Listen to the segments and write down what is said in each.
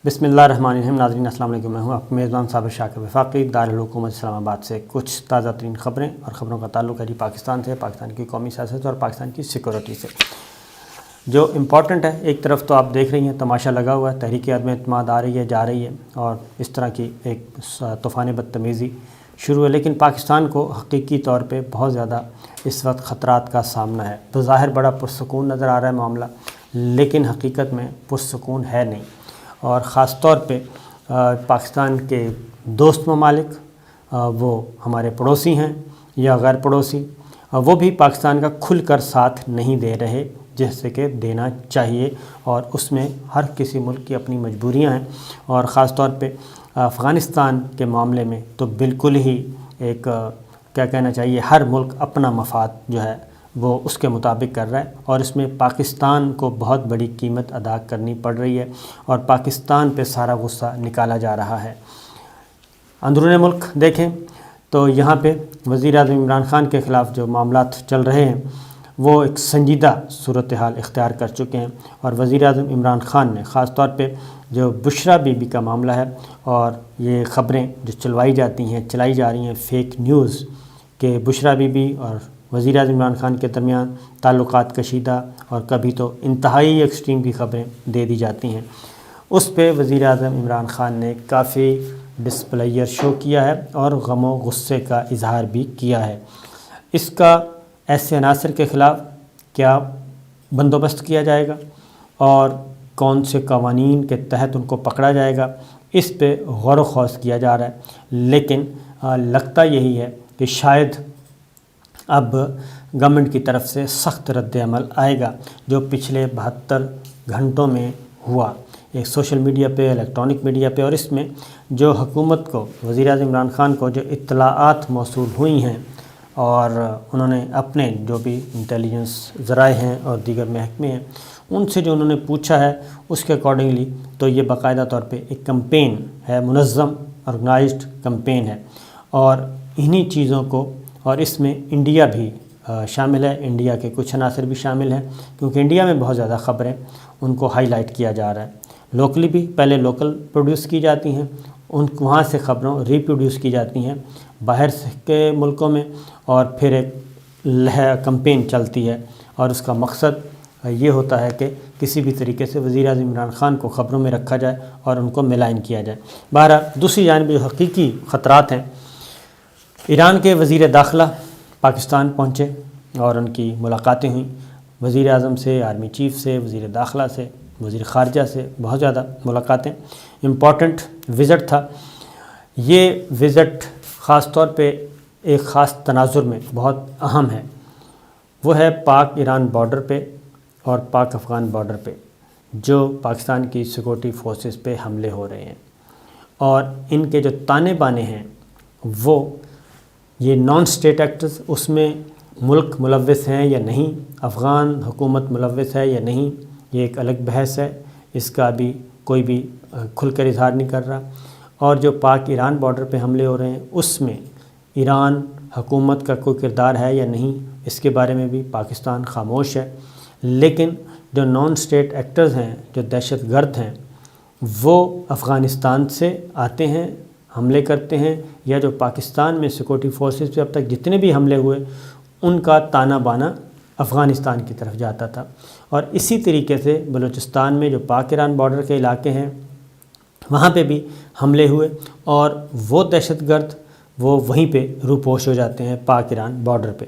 بسم اللہ الرحمن الرحیم۔ ناظرین السلام علیکم، میں ہوں آپ میزبان صابر شاکر وفاقی، دارالحکومت اسلام آباد سے کچھ تازہ ترین خبریں اور خبروں کا تعلق ہے جی پاکستان سے، پاکستان کی قومی سیاست اور پاکستان کی سیکورٹی سے۔ جو امپورٹنٹ ہے، ایک طرف تو آپ دیکھ رہی ہیں تماشا لگا ہوا ہے، تحریک عدم اعتماد آ رہی ہے جا رہی ہے اور اس طرح کی ایک طوفان بدتمیزی شروع ہے، لیکن پاکستان کو حقیقی طور پہ بہت زیادہ اس وقت خطرات کا سامنا ہے۔ بظاہر بڑا پرسکون نظر آ رہا ہے معاملہ، لیکن حقیقت میں پرسکون ہے نہیں، اور خاص طور پہ پاکستان کے دوست ممالک، وہ ہمارے پڑوسی ہیں یا غیر پڑوسی، وہ بھی پاکستان کا کھل کر ساتھ نہیں دے رہے جیسے کہ دینا چاہیے، اور اس میں ہر کسی ملک کی اپنی مجبوریاں ہیں، اور خاص طور پہ افغانستان کے معاملے میں تو بالکل ہی ایک کیا کہنا چاہیے، ہر ملک اپنا مفاد جو ہے وہ اس کے مطابق کر رہا ہے، اور اس میں پاکستان کو بہت بڑی قیمت ادا کرنی پڑ رہی ہے اور پاکستان پہ سارا غصہ نکالا جا رہا ہے۔ اندرون ملک دیکھیں تو یہاں پہ وزیر اعظم عمران خان کے خلاف جو معاملات چل رہے ہیں وہ ایک سنجیدہ صورتحال اختیار کر چکے ہیں، اور وزیر اعظم عمران خان نے خاص طور پہ جو بشرا بی بی کا معاملہ ہے اور یہ خبریں جو چلائی جا رہی ہیں فیک نیوز کہ بشرا بی بی اور وزیر اعظم عمران خان کے درمیان تعلقات کشیدہ اور کبھی تو انتہائی ایکسٹریم کی خبریں دے دی جاتی ہیں، اس پہ وزیر اعظم عمران خان نے کافی ڈسپلیئر شو کیا ہے اور غم و غصے کا اظہار بھی کیا ہے۔ اس کا ایسے عناصر کے خلاف کیا بندوبست کیا جائے گا اور کون سے قوانین کے تحت ان کو پکڑا جائے گا، اس پہ غور و خوض کیا جا رہا ہے، لیکن لگتا یہی ہے کہ شاید اب گورنمنٹ کی طرف سے سخت رد عمل آئے گا جو پچھلے 72 گھنٹوں میں ہوا، ایک سوشل میڈیا پہ، الیکٹرانک میڈیا پہ، اور اس میں جو حکومت کو، وزیر اعظم عمران خان کو جو اطلاعات موصول ہوئی ہیں اور انہوں نے اپنے جو بھی انٹیلیجنس ذرائع ہیں اور دیگر محکمے ہیں ان سے جو انہوں نے پوچھا ہے اس کے اکارڈنگلی تو یہ باقاعدہ طور پہ ایک کمپین ہے، منظم آرگنائزڈ کمپین ہے، اور انہی چیزوں کو، اور اس میں انڈیا بھی شامل ہے، انڈیا کے کچھ عناصر بھی شامل ہیں، کیونکہ انڈیا میں بہت زیادہ خبریں ان کو ہائی لائٹ کیا جا رہا ہے۔ لوکلی بھی پہلے لوکل پروڈیوس کی جاتی ہیں، وہاں سے خبروں ری پروڈیوس کی جاتی ہیں باہر کے ملکوں میں، اور پھر ایک کمپین چلتی ہے، اور اس کا مقصد یہ ہوتا ہے کہ کسی بھی طریقے سے وزیر اعظم عمران خان کو خبروں میں رکھا جائے اور ان کو ملائن کیا جائے۔ بہرحال دوسری جانب جو حقیقی خطرات ہیں، ایران کے وزیر داخلہ پاکستان پہنچے اور ان کی ملاقاتیں ہوئیں، وزیر اعظم سے، آرمی چیف سے، وزیر داخلہ سے، وزیر خارجہ سے، بہت زیادہ ملاقاتیں، امپورٹنٹ وزٹ تھا۔ یہ وزٹ خاص طور پہ ایک خاص تناظر میں بہت اہم ہے، وہ ہے پاک ایران بارڈر پہ اور پاک افغان بارڈر پہ جو پاکستان کی سیکورٹی فورسز پہ حملے ہو رہے ہیں، اور ان کے جو تانے بانے ہیں وہ یہ نان اسٹیٹ ایکٹرز، اس میں ملک ملوث ہیں یا نہیں، افغان حکومت ملوث ہے یا نہیں، یہ ایک الگ بحث ہے، اس کا بھی کوئی بھی کھل کر اظہار نہیں کر رہا، اور جو پاک ایران بارڈر پہ حملے ہو رہے ہیں اس میں ایران حکومت کا کوئی کردار ہے یا نہیں، اس کے بارے میں بھی پاکستان خاموش ہے، لیکن جو نان اسٹیٹ ایکٹرز ہیں، جو دہشت گرد ہیں، وہ افغانستان سے آتے ہیں، حملے کرتے ہیں، یا جو پاکستان میں سیکورٹی فورسز پہ اب تک جتنے بھی حملے ہوئے ان کا تانا بانا افغانستان کی طرف جاتا تھا، اور اسی طریقے سے بلوچستان میں جو پاک ایران بارڈر کے علاقے ہیں وہاں پہ بھی حملے ہوئے، اور وہ دہشت گرد وہ وہیں پہ روپوش ہو جاتے ہیں پاک ایران بارڈر پہ۔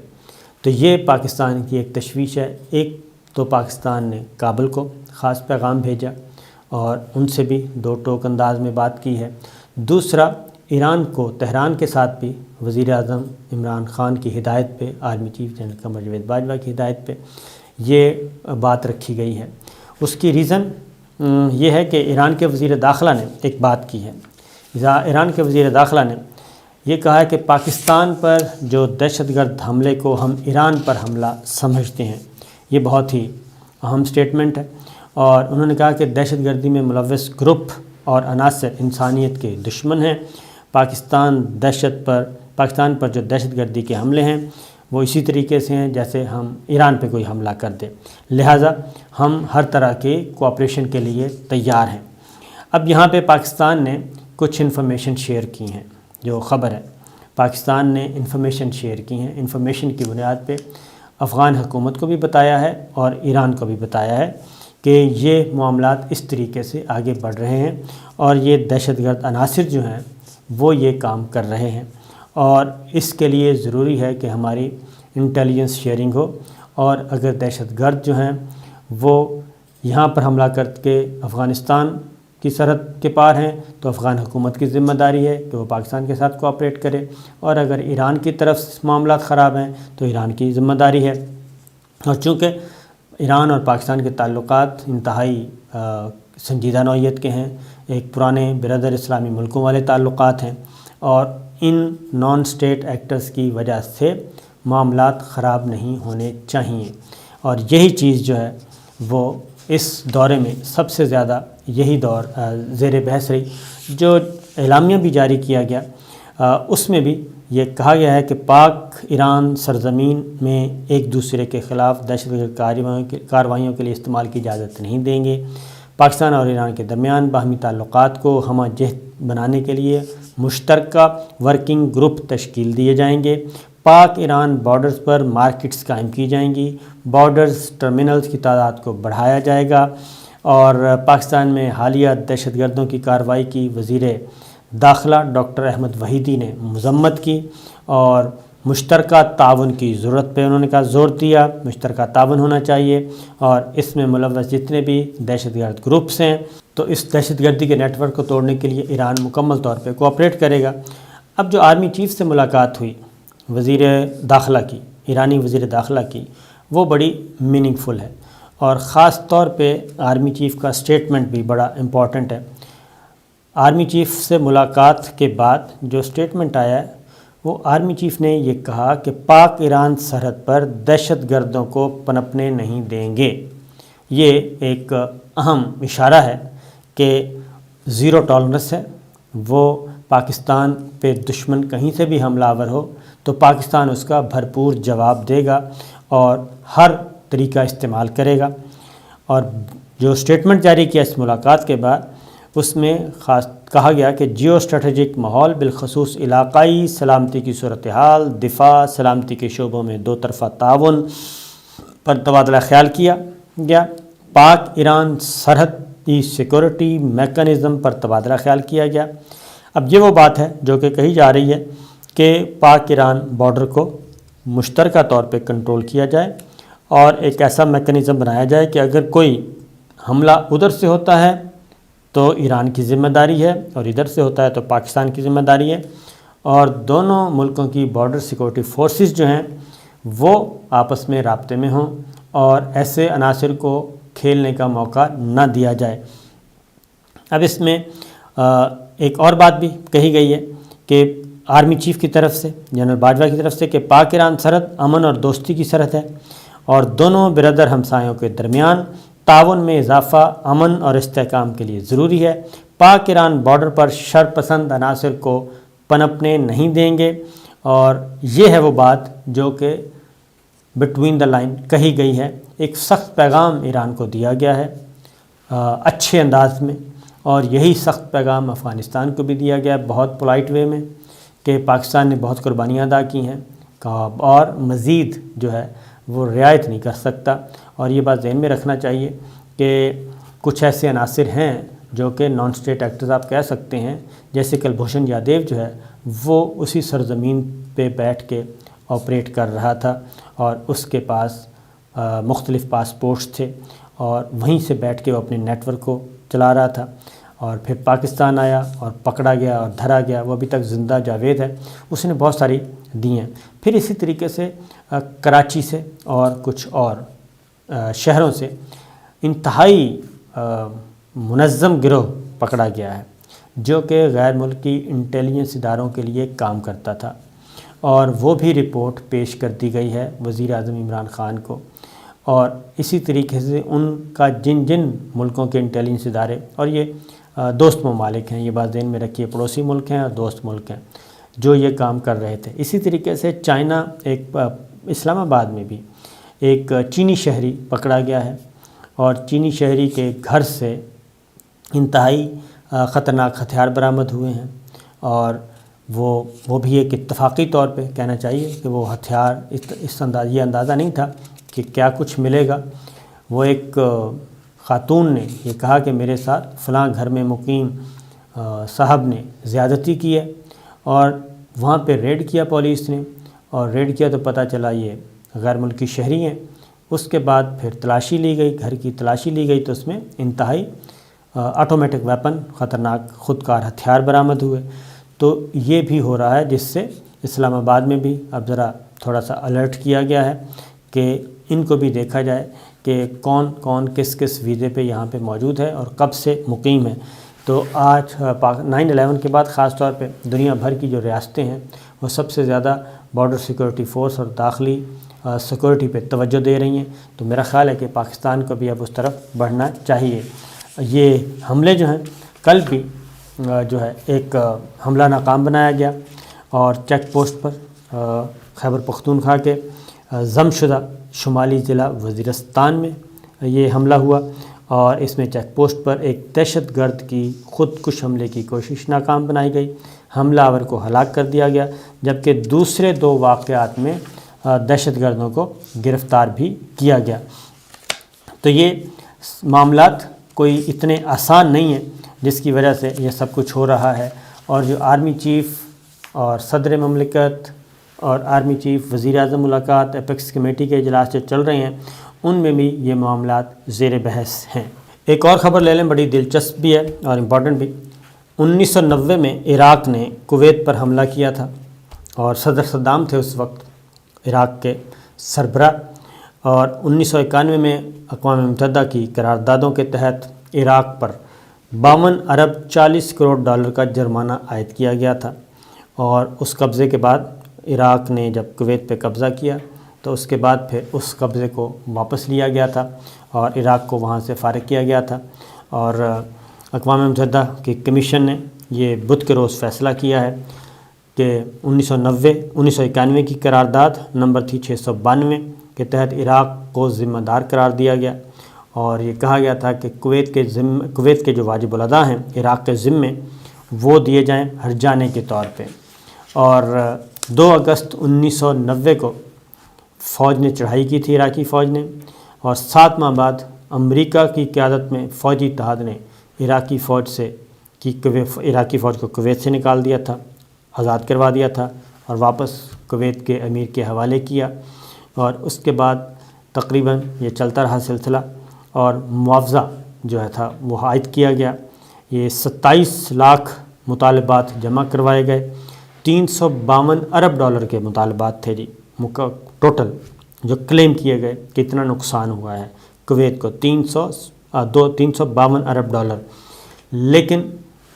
تو یہ پاکستان کی ایک تشویش ہے۔ ایک تو پاکستان نے کابل کو خاص پیغام بھیجا اور ان سے بھی دو ٹوک انداز میں بات کی ہے، دوسرا ایران کو تہران کے ساتھ بھی وزیر اعظم عمران خان کی ہدایت پہ، army chief general Qamar Javed Bajwa کی ہدایت پہ یہ بات رکھی گئی ہے۔ اس کی ریزن یہ ہے کہ ایران کے وزیر داخلہ نے ایک بات کی ہے، ایران کے وزیر داخلہ نے یہ کہا ہے کہ پاکستان پر جو دہشت گرد حملے کو ہم ایران پر حملہ سمجھتے ہیں، یہ بہت ہی اہم سٹیٹمنٹ ہے، اور انہوں نے کہا کہ دہشت گردی میں ملوث گروپ اور عناصر انسانیت کے دشمن ہیں، پاکستان پر جو دہشت گردی کے حملے ہیں وہ اسی طریقے سے ہیں جیسے ہم ایران پہ کوئی حملہ کر دیں، لہٰذا ہم ہر طرح کے کوآپریشن کے لیے تیار ہیں۔ اب یہاں پہ پاکستان نے کچھ انفارمیشن شیئر کی ہیں، جو خبر ہے پاکستان نے انفارمیشن شیئر کی ہیں، انفارمیشن کی بنیاد پہ افغان حکومت کو بھی بتایا ہے اور ایران کو بھی بتایا ہے کہ یہ معاملات اس طریقے سے آگے بڑھ رہے ہیں اور یہ دہشت گرد عناصر جو ہیں وہ یہ کام کر رہے ہیں، اور اس کے لیے ضروری ہے کہ ہماری انٹیلیجنس شیئرنگ ہو، اور اگر دہشت گرد جو ہیں وہ یہاں پر حملہ کر کے افغانستان کی سرحد کے پار ہیں تو افغان حکومت کی ذمہ داری ہے کہ وہ پاکستان کے ساتھ کوآپریٹ کرے، اور اگر ایران کی طرف معاملات خراب ہیں تو ایران کی ذمہ داری ہے۔ اور چونکہ ایران اور پاکستان کے تعلقات انتہائی سنجیدہ نوعیت کے ہیں، ایک پرانے برادر اسلامی ملکوں والے تعلقات ہیں، اور ان نان اسٹیٹ ایکٹرز کی وجہ سے معاملات خراب نہیں ہونے چاہیے، اور یہی چیز جو ہے وہ اس دورے میں سب سے زیادہ یہی دور زیر بحث رہی۔ جو اعلامیہ بھی جاری کیا گیا اس میں بھی یہ کہا گیا ہے کہ پاک ایران سرزمین میں ایک دوسرے کے خلاف دہشت گرد کارروائیوں کے لیے استعمال کی اجازت نہیں دیں گے۔ پاکستان اور ایران کے درمیان باہمی تعلقات کو ہمہ جہت بنانے کے لیے مشترکہ ورکنگ گروپ تشکیل دیے جائیں گے۔ پاک ایران بارڈرز پر مارکیٹس قائم کی جائیں گی، بارڈرز ٹرمینلز کی تعداد کو بڑھایا جائے گا، اور پاکستان میں حالیہ دہشت گردوں کی کارروائی کی وزیر داخلہ ڈاکٹر احمد وحیدی نے مذمت کی، اور مشترکہ تعاون کی ضرورت پہ انہوں نے کہا زور دیا، مشترکہ تعاون ہونا چاہیے، اور اس میں ملوث جتنے بھی دہشت گرد گروپس ہیں تو اس دہشت گردی کے نیٹ ورک کو توڑنے کے لیے ایران مکمل طور پہ کوآپریٹ کرے گا۔ اب جو آرمی چیف سے ملاقات ہوئی وزیر داخلہ کی، ایرانی وزیر داخلہ کی، وہ بڑی میننگ فل ہے، اور خاص طور پہ آرمی چیف کا سٹیٹمنٹ بھی بڑا امپورٹنٹ ہے۔ آرمی چیف سے ملاقات کے بعد جو سٹیٹمنٹ آیا ہے وہ آرمی چیف نے یہ کہا کہ پاک ایران سرحد پر دہشت گردوں کو پنپنے نہیں دیں گے۔ یہ ایک اہم اشارہ ہے کہ زیرو ٹالرنس ہے، وہ پاکستان پہ دشمن کہیں سے بھی حملہ آور ہو تو پاکستان اس کا بھرپور جواب دے گا اور ہر طریقہ استعمال کرے گا۔ اور جو سٹیٹمنٹ جاری کیا اس ملاقات کے بعد اس میں خاص کہا گیا کہ جیو اسٹریٹجک ماحول بالخصوص علاقائی سلامتی کی صورتحال، دفاع، سلامتی کے شعبوں میں دو طرفہ تعاون پر تبادلہ خیال کیا گیا، پاک ایران سرحدی سیکورٹی میکانزم پر تبادلہ خیال کیا گیا۔ اب یہ وہ بات ہے جو کہ کہی جا رہی ہے کہ پاک ایران بارڈر کو مشترکہ طور پہ کنٹرول کیا جائے، اور ایک ایسا میکانزم بنایا جائے کہ اگر کوئی حملہ ادھر سے ہوتا ہے تو ایران کی ذمہ داری ہے، اور ادھر سے ہوتا ہے تو پاکستان کی ذمہ داری ہے، اور دونوں ملکوں کی بارڈر سیکورٹی فورسز جو ہیں وہ آپس میں رابطے میں ہوں، اور ایسے عناصر کو کھیلنے کا موقع نہ دیا جائے۔ اب اس میں ایک اور بات بھی کہی گئی ہے کہ آرمی چیف کی طرف سے، جنرل باجوہ کی طرف سے، کہ پاک ایران سرحد امن اور دوستی کی سرحد ہے، اور دونوں برادر ہمسایوں کے درمیان تعاون میں اضافہ امن اور استحکام کے لیے ضروری ہے۔ پاک ایران بارڈر پر شر پسند عناصر کو پنپنے نہیں دیں گے، اور یہ ہے وہ بات جو کہ بٹوین دا لائن کہی گئی ہے۔ ایک سخت پیغام ایران کو دیا گیا ہے اچھے انداز میں، اور یہی سخت پیغام افغانستان کو بھی دیا گیا ہے بہت پولائٹ وے میں، کہ پاکستان نے بہت قربانیاں ادا کی ہیں اور مزید جو ہے وہ رعایت نہیں کر سکتا۔ اور یہ بات ذہن میں رکھنا چاہیے کہ کچھ ایسے عناصر ہیں جو کہ نان اسٹیٹ ایکٹرز آپ کہہ سکتے ہیں، جیسے کلبھوشن یادیو جو ہے وہ اسی سرزمین پہ بیٹھ کے آپریٹ کر رہا تھا، اور اس کے پاس مختلف پاسپورٹس تھے، اور وہیں سے بیٹھ کے وہ اپنے نیٹ ورک کو چلا رہا تھا، اور پھر پاکستان آیا اور پکڑا گیا اور دھرا گیا، وہ ابھی تک زندہ جاوید ہے، اس نے بہت ساری دی ہیں۔ پھر اسی طریقے سے کراچی سے اور کچھ اور شہروں سے انتہائی منظم گروہ پکڑا گیا ہے جو کہ غیر ملکی انٹیلیجنس اداروں کے لیے کام کرتا تھا، اور وہ بھی رپورٹ پیش کر دی گئی ہے وزیر اعظم عمران خان کو۔ اور اسی طریقے سے ان کا جن جن ملکوں کے انٹیلیجنس ادارے، اور یہ دوست ممالک ہیں، یہ بات ذہن میں رکھیے، پڑوسی ملک ہیں اور دوست ملک ہیں جو یہ کام کر رہے تھے۔ اسی طریقے سے چائنا، ایک اسلام آباد میں بھی ایک چینی شہری پکڑا گیا ہے، اور چینی شہری کے گھر سے انتہائی خطرناک ہتھیار برآمد ہوئے ہیں، اور وہ بھی ایک اتفاقی طور پہ کہنا چاہیے کہ وہ ہتھیار یہ اندازہ نہیں تھا کہ کیا کچھ ملے گا۔ وہ ایک خاتون نے یہ کہا کہ میرے ساتھ فلاں گھر میں مقیم صاحب نے زیادتی کی ہے، اور وہاں پہ ریڈ کیا پولیس نے، اور ریڈ کیا تو پتہ چلا یہ غیر ملکی شہری ہیں۔ اس کے بعد پھر تلاشی لی گئی، گھر کی تلاشی لی گئی تو اس میں انتہائی آٹومیٹک ویپن، خطرناک خودکار ہتھیار برآمد ہوئے۔ تو یہ بھی ہو رہا ہے، جس سے اسلام آباد میں بھی اب ذرا تھوڑا سا الرٹ کیا گیا ہے کہ ان کو بھی دیکھا جائے کہ کون کون کس کس ویزے پہ یہاں پہ موجود ہے اور کب سے مقیم ہے۔ تو آج 9/11 کے بعد خاص طور پہ دنیا بھر کی جو ریاستیں ہیں وہ سب سے زیادہ بارڈر سیکورٹی فورس اور داخلی سیکورٹی پہ توجہ دے رہی ہیں۔ تو میرا خیال ہے کہ پاکستان کو بھی اب اس طرف بڑھنا چاہیے۔ یہ حملے جو ہیں، کل بھی جو ہے ایک حملہ ناکام بنایا گیا، اور چیک پوسٹ پر خیبر پختونخوا کے ضم شدہ شمالی ضلع وزیرستان میں یہ حملہ ہوا، اور اس میں چیک پوسٹ پر ایک دہشت گرد کی خودکش حملے کی کوشش ناکام بنائی گئی، حملہ آور کو ہلاک کر دیا گیا، جبکہ دوسرے 2 واقعات میں دہشت گردوں کو گرفتار بھی کیا گیا۔ تو یہ معاملات کوئی اتنے آسان نہیں ہیں جس کی وجہ سے یہ سب کچھ ہو رہا ہے، اور جو آرمی چیف اور صدر مملکت اور آرمی چیف وزیر اعظم ملاقات اپیکس کمیٹی کے اجلاس جو چل رہے ہیں ان میں بھی یہ معاملات زیر بحث ہیں۔ ایک اور خبر لے لیں، بڑی دلچسپ بھی ہے اور امپورٹنٹ بھی۔ 1990 میں عراق نے کویت پر حملہ کیا تھا، اور صدر صدام تھے اس وقت عراق کے سربراہ، اور 1991 میں اقوام متحدہ کی قراردادوں کے تحت عراق پر 52 ارب 40 کروڑ ڈالر کا جرمانہ عائد کیا گیا تھا، اور اس قبضے کے بعد عراق نے جب کویت پہ قبضہ کیا تو اس کے بعد پھر اس قبضے کو واپس لیا گیا تھا، اور عراق کو وہاں سے فارغ کیا گیا تھا، اور اقوام متحدہ کی کمیشن نے یہ بدھ کے روز فیصلہ کیا ہے کہ 1991 کی قرارداد نمبر تھی 692 کے تحت عراق کو ذمہ دار قرار دیا گیا، اور یہ کہا گیا تھا کہ کویت کے جو واجب الادا ہیں عراق کے ذمے وہ دیے جائیں ہرجانے کے طور پہ۔ اور 2 اگست 1990 کو فوج نے چڑھائی کی تھی، عراقی فوج نے، اور 7 ماہ بعد امریکہ کی قیادت میں فوجی اتحاد نے عراقی فوج کو کویت سے نکال دیا تھا، آزاد کروا دیا تھا، اور واپس کویت کے امیر کے حوالے کیا، اور اس کے بعد تقریباً یہ چلتا رہا سلسلہ، اور معاوضہ جو تھا وہ عائد کیا گیا۔ یہ 27 لاکھ مطالبات جمع کروائے گئے، 352 ارب ڈالر کے مطالبات تھے جی ٹوٹل جو کلیم کیے گئے کہ اتنا نقصان ہوا ہے کویت کو، 352 ارب ڈالر۔ لیکن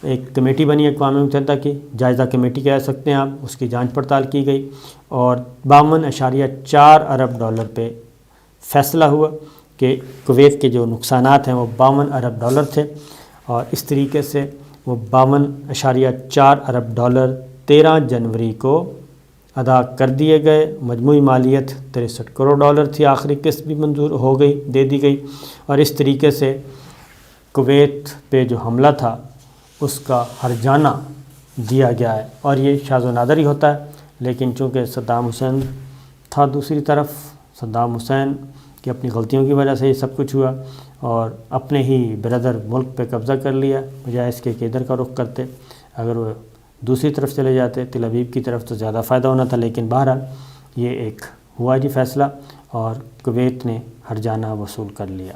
ایک کمیٹی بنی اقوام متحدہ کی، جائزہ کمیٹی کہہ سکتے ہیں آپ، اس کی جانچ پڑتال کی گئی، اور 52.4 ارب ڈالر پہ فیصلہ ہوا کہ کویت کے جو نقصانات ہیں وہ 52 ارب ڈالر تھے، اور اس طریقے سے وہ 52.4 ارب ڈالر 13 جنوری کو ادا کر دیے گئے۔ مجموعی مالیت 63 کروڑ ڈالر تھی، آخری قسط بھی منظور ہو گئی، دے دی گئی، اور اس طریقے سے کویت پہ جو حملہ تھا اس کا ہرجانہ دیا گیا ہے، اور یہ شاذ و نادر ہی ہوتا ہے۔ لیکن چونکہ صدام حسین تھا دوسری طرف، صدام حسین کی اپنی غلطیوں کی وجہ سے یہ سب کچھ ہوا، اور اپنے ہی بردر ملک پہ قبضہ کر لیا، بجائے اس کے کہ ادھر کا رخ کرتے، اگر وہ دوسری طرف چلے جاتے تل ابیب کی طرف تو زیادہ فائدہ ہونا تھا۔ لیکن بہرحال یہ ایک ہوا جی فیصلہ، اور کویت نے ہرجانہ وصول کر لیا۔